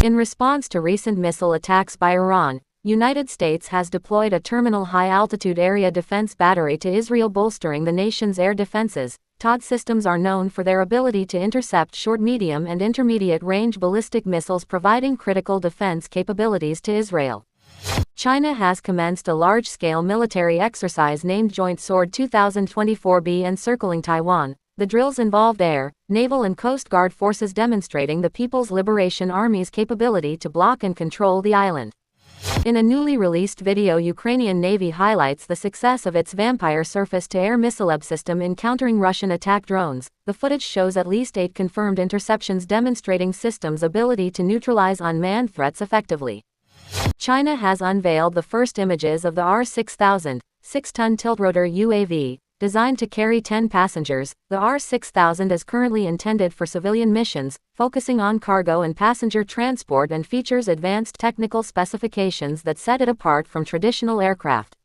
In response to recent missile attacks by Iran, United States has deployed a terminal high-altitude area defense battery to Israel, bolstering the nation's air defenses. THAAD systems are known for their ability to intercept short, medium, and intermediate-range ballistic missiles, providing critical defense capabilities to Israel. China has commenced a large-scale military exercise named Joint Sword 2024B encircling Taiwan. The drills involved air, naval and coast guard forces, demonstrating the People's Liberation Army's capability to block and control the island. In a newly released video, Ukrainian Navy highlights the success of its Vampire surface-to-air missile system in countering Russian attack drones. The footage shows at least 8 confirmed interceptions, demonstrating system's ability to neutralize unmanned threats effectively. China has unveiled the first images of the R-6000, 6-ton tiltrotor UAV, designed to carry 10 passengers. The R-6000 is currently intended for civilian missions, focusing on cargo and passenger transport, and features advanced technical specifications that set it apart from traditional aircraft.